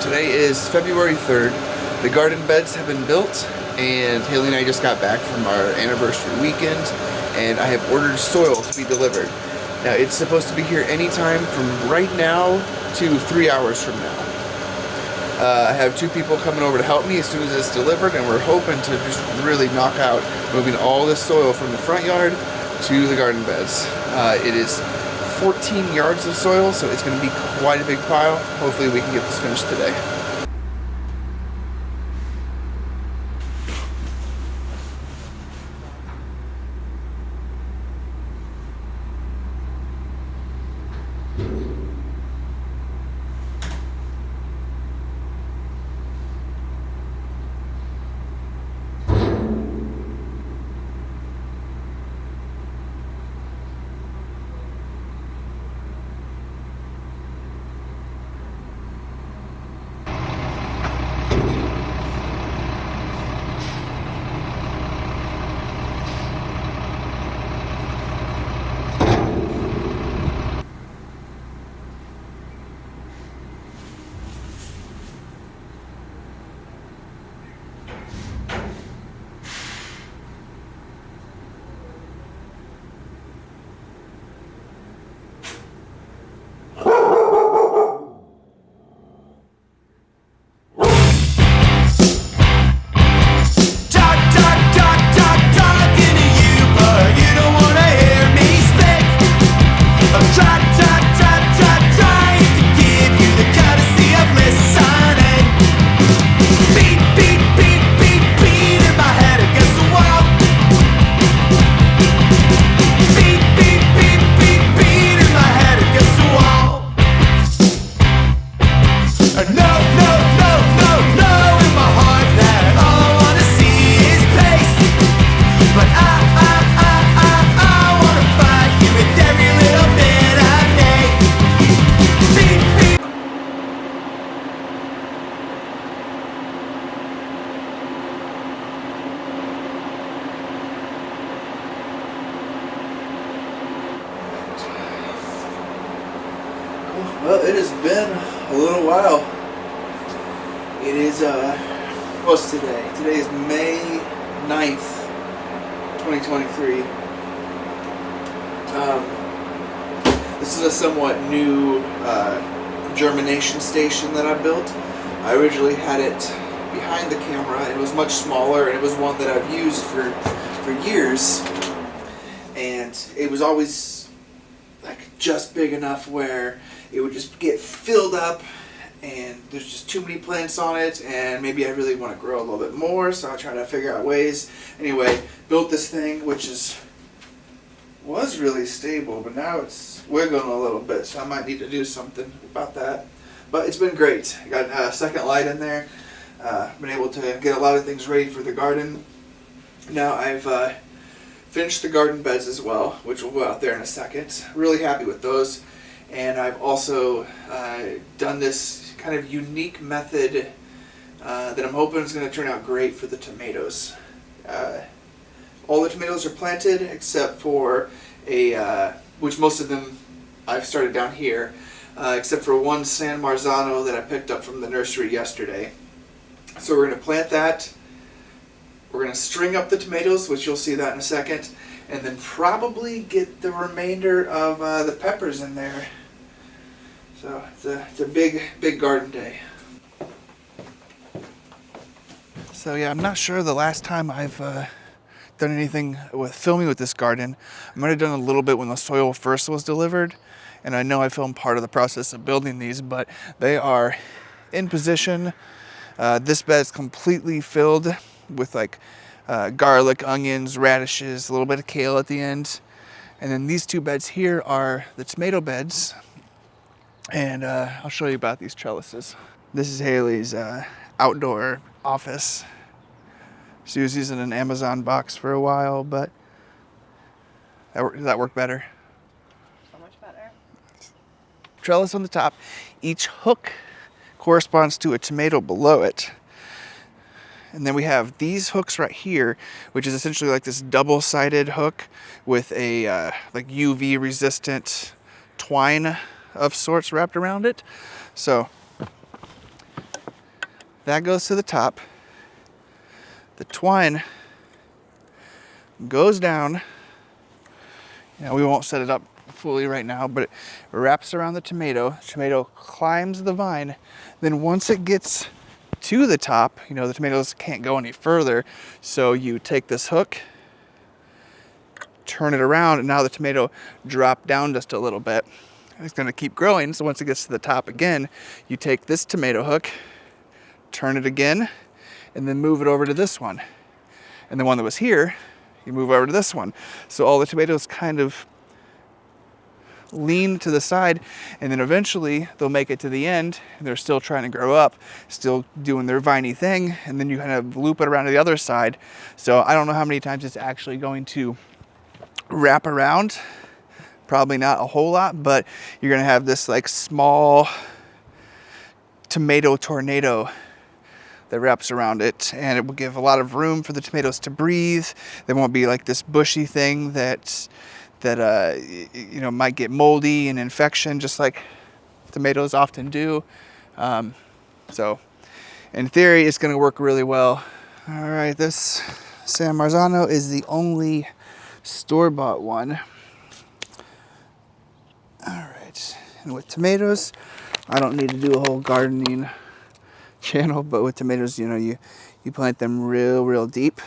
Today is February 3rd. The garden beds have been built, and Haley and I just got back from our anniversary weekend, and I have ordered soil to be delivered. Now, it's supposed to be here anytime from right now to 3 hours from now. I have two people coming over to help me as soon as it's delivered, and we're hoping to just really knock out moving all this soil from the front yard to the garden beds. It is 14 yards of soil, so it's going to be quite a big pile. Hopefully we can get this finished today. Well, it has been a little while. It is, what's today? Today is May 9th, 2023. This is a somewhat new germination station that I built. I originally had it behind the camera. It was much smaller, and it was one that I've used for years. And it was always like just big enough where it would just get filled up, and there's just too many plants on it, and maybe I really want to grow a little bit more, so I try to figure out ways. Anyway, built this thing, which was really stable, but now it's wiggling a little bit, so I might need to do something about that. But it's been great. I got a second light in there. Been able to get a lot of things ready for the garden. Now I've finished the garden beds as well, which we'll go out there in a second. Really happy with those. And I've also done this kind of unique method that I'm hoping is going to turn out great for the tomatoes. All the tomatoes are planted except for which most of them I've started down here, except for one San Marzano that I picked up from the nursery yesterday. So we're going to plant that. We're going to string up the tomatoes, which you'll see that in a second, and then probably get the remainder of the peppers in there. So it's a big garden day. So yeah, I'm not sure the last time I've done anything with filming with this garden. I might have done a little bit when the soil first was delivered, and I know I filmed part of the process of building these, but they are in position. This bed is completely filled with like garlic, onions, radishes, a little bit of kale at the end. And then these two beds here are the tomato beds. And I'll show you about these trellises. This is Haley's outdoor office. She was using an Amazon box for a while, but does that work better? So much better. Trellis on the top. Each hook corresponds to a tomato below it. And then we have these hooks right here, which is essentially like this double-sided hook with a like UV resistant twine of sorts wrapped around it. So that goes to the top. The twine goes down. We won't set it up fully right now, but it wraps around the tomato. The tomato climbs the vine. Then once it gets to the top, the tomatoes can't go any further. So you take this hook, turn it around, and now the tomato dropped down just a little bit. It's going to keep growing. So once it gets to the top again, you take this tomato hook, turn it again, and then move it over to this one. And the one that was here, you move over to this one. So all the tomatoes kind of lean to the side, and then eventually they'll make it to the end, and they're still trying to grow up, still doing their viney thing, and then you kind of loop it around to the other side. So I don't know how many times it's actually going to wrap around. Probably not a whole lot, but you're going to have this like small tomato tornado that wraps around it, and it will give a lot of room for the tomatoes to breathe. There won't be like this bushy thing that might get moldy and infection, just like tomatoes often do. So in theory, it's going to work really well. All right, this San Marzano is the only store-bought one. All right, and with tomatoes, I don't need to do a whole gardening channel, but with tomatoes, you plant them real deep.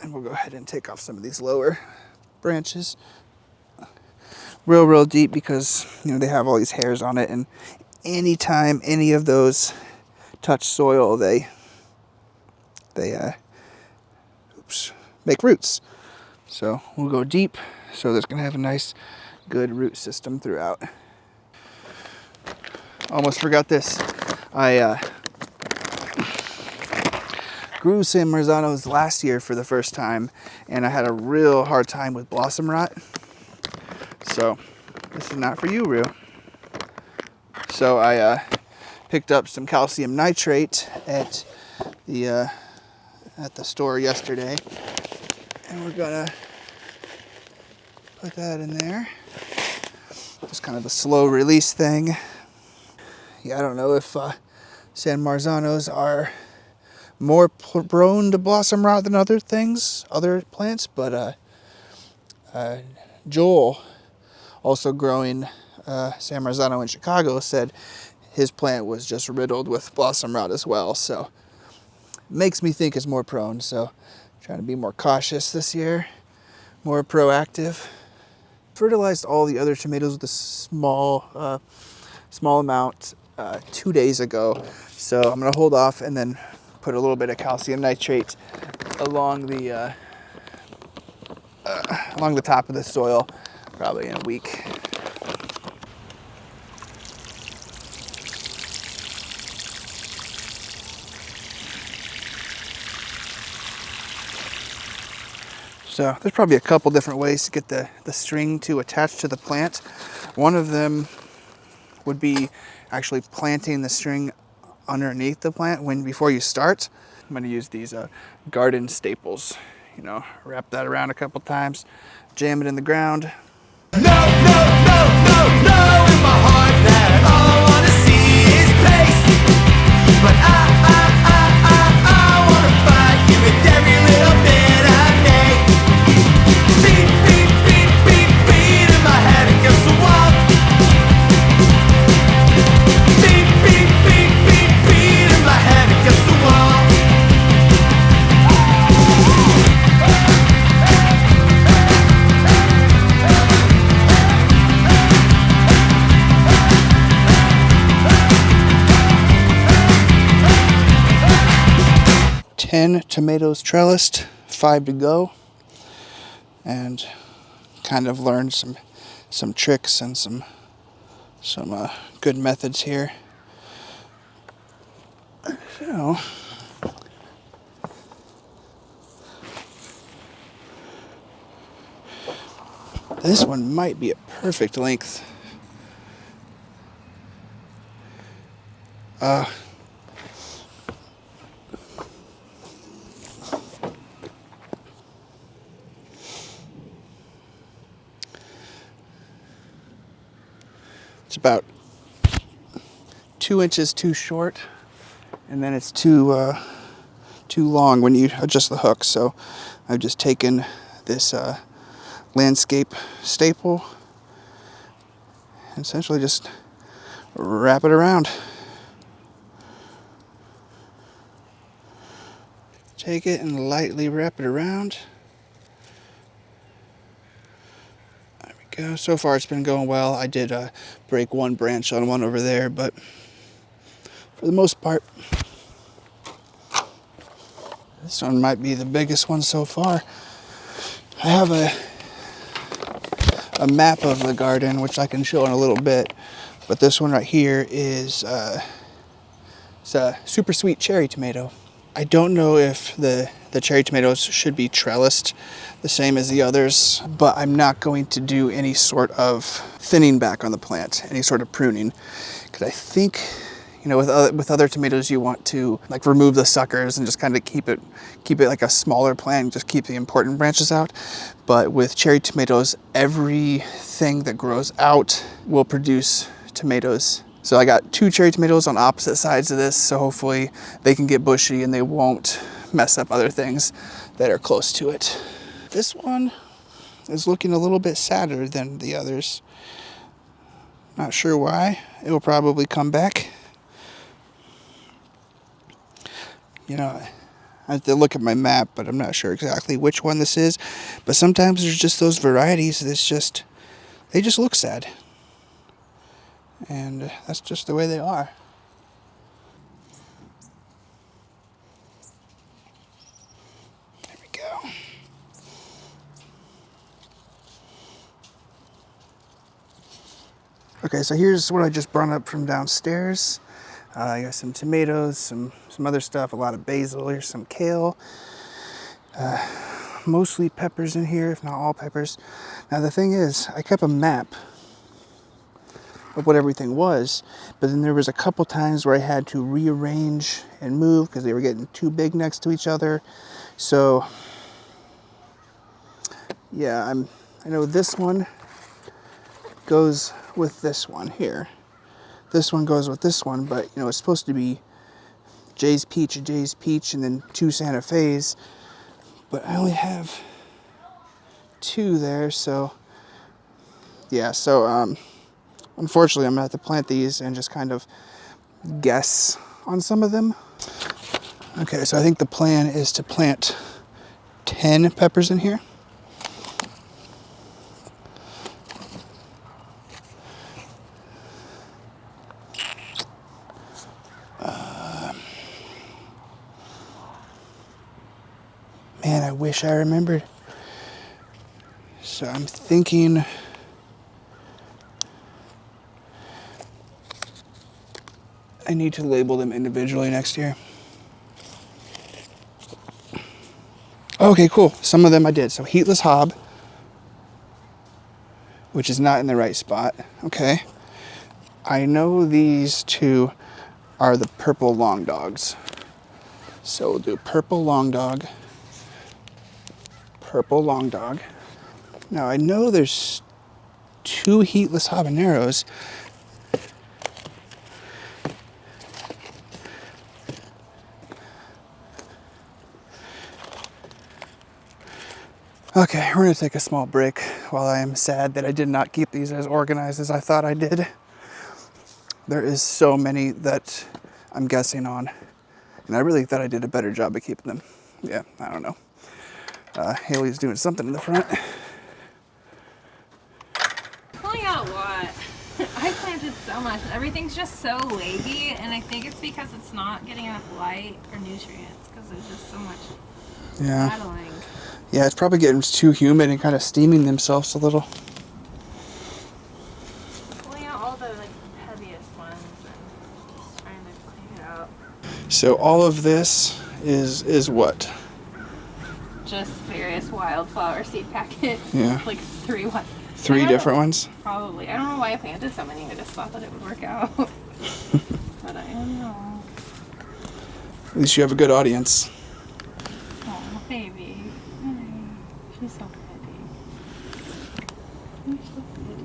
And we'll go ahead and take off some of these lower branches real deep, because they have all these hairs on it, and anytime any of those touch soil, they make roots. So we'll go deep, so that's gonna have a nice good root system throughout. Almost forgot this. I grew San Marzanos last year for the first time, and I had a real hard time with blossom rot. So this is not for you, Rue. So I picked up some calcium nitrate at the store yesterday, and we're gonna put that in there. Just kind of a slow release thing. Yeah, I don't know if San Marzanos are more prone to blossom rot than other plants, but Joel, also growing San Marzano in Chicago, said his plant was just riddled with blossom rot as well. So makes me think it's more prone. So trying to be more cautious this year, more proactive. Fertilized all the other tomatoes with a small amount 2 days ago. So I'm gonna hold off and then put a little bit of calcium nitrate along the top of the soil, probably in a week. So there's probably a couple different ways to get the string to attach to the plant. One of them would be actually planting the string underneath the plant before you start. I'm going to use these garden staples. Wrap that around a couple times, jam it in the ground. No, no, no, no, no, in my heart that all I want to see is peace. But I want to find you with every little bit of me. Beat, beat, beat, beat, beat in my head against the wall. Beat, beat, beat, beat, beat in my head against the wall. 10 tomatoes trellised, 5 to go, and kind of learned some tricks and some good methods here. So this one might be a perfect length. It's about 2 inches too short. and then it's too long when you adjust the hook. So I've just taken this landscape staple and essentially just wrap it around. Take it and lightly wrap it around. There we go. So far it's been going well. I did break one branch on one over there, but for the most part, this one might be the biggest one so far. I have a map of the garden, which I can show in a little bit, but this one right here is it's a super sweet cherry tomato. I don't know if the cherry tomatoes should be trellised the same as the others, but I'm not going to do any sort of thinning back on the plant, any sort of pruning, because I think, you know, with other tomatoes you want to like remove the suckers and just kind of keep it like a smaller plant, just keep the important branches out. But with cherry tomatoes, everything that grows out will produce tomatoes. So I got 2 cherry tomatoes on opposite sides of this, so hopefully they can get bushy and they won't mess up other things that are close to it. This one is looking a little bit sadder than the others. Not sure why. It will probably come back. You know, I have to look at my map, but I'm not sure exactly which one this is. But sometimes there's just those varieties that's they just look sad. And that's just the way they are. There we go. Okay, so here's what I just brought up from downstairs. I got some tomatoes, some other stuff, a lot of basil, here's some kale. Mostly peppers in here, if not all peppers. Now the thing is, I kept a map of what everything was, but then there was a couple times where I had to rearrange and move because they were getting too big next to each other. So yeah, I know this one goes with this one here. This one goes with this one, but you know, it's supposed to be Jay's Peach, and then 2 Santa Fe's, but I only have 2 there, so yeah, so unfortunately, I'm gonna have to plant these and just kind of guess on some of them. Okay, so I think the plan is to plant 10 peppers in here. Man, I wish I remembered. So I'm thinking I need to label them individually next year. Okay, cool. Some of them I did. So heatless hob, which is not in the right spot. Okay. I know these 2 are the purple long dogs. So we'll do purple long dog. Purple long dog. Now I know there's 2 heatless habaneros. Okay, we're gonna take a small break while I am sad that I did not keep these as organized as I thought I did. There is so many that I'm guessing on, and I really thought I did a better job of keeping them. Yeah, I don't know. Haley's doing something in the front. Pulling out a lot. I planted so much. Everything's just so wavy, and I think it's because it's not getting enough light or nutrients because there's just so much battling. Yeah, it's probably getting too humid and kind of steaming themselves a little. Pulling out all the heaviest ones and just trying to clean it out. So all of this is what? Just various wildflower seed packets. Yeah. Like 3 ones. 3 different ones? Probably. I don't know why I planted so many. I just thought that it would work out. But I don't know. At least you have a good audience. Oh, baby. She's so pretty. You're so pretty.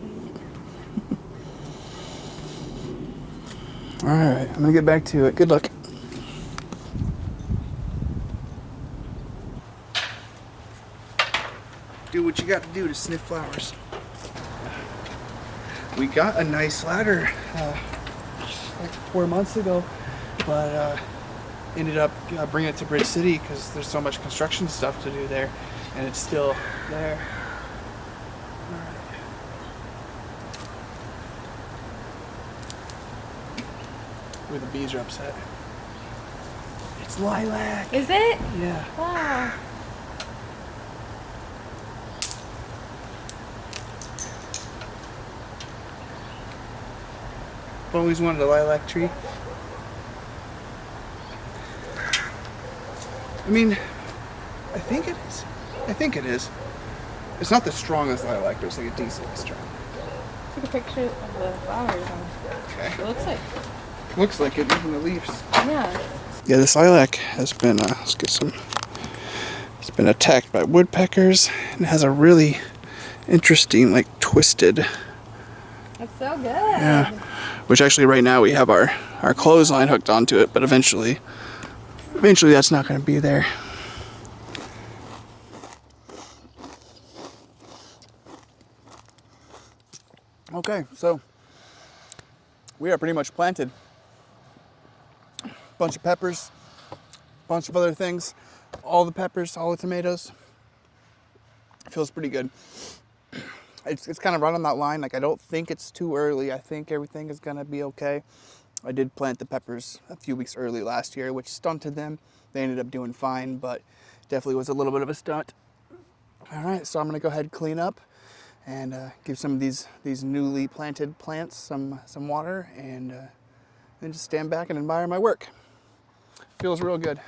All right, I'm gonna get back to it. Good luck. what you got to do to sniff flowers. We got a nice ladder like 4 months ago, but ended up bringing it to Bridge City because there's so much construction stuff to do there, and it's still there. All right. Ooh, the bees are upset. It's lilac. Is it? Yeah. Wow. I've always wanted a lilac tree. I mean, I think it is. I think it is. It's not the strongest lilac, but it's like a decently strong. Take a picture of the flowers. Okay. It looks like. Looks like it, even the leaves. Yeah. Yeah, this lilac has been, let's get some, it's been attacked by woodpeckers and has a really interesting, like, twisted. That's so good. Yeah. Which actually right now we have our clothesline hooked onto it, but eventually that's not going to be there. Okay, so we are pretty much planted. Bunch of peppers, bunch of other things, all the peppers, all the tomatoes. Feels pretty good. It's kind of right on that line. Like, I don't think it's too early. I think everything is gonna be okay. I did plant the peppers a few weeks early last year, which stunted them. They ended up doing fine, but definitely was a little bit of a stunt. All right, so I'm gonna go ahead and clean up and give some of these newly planted plants some water, and then just stand back and admire my work. Feels real good.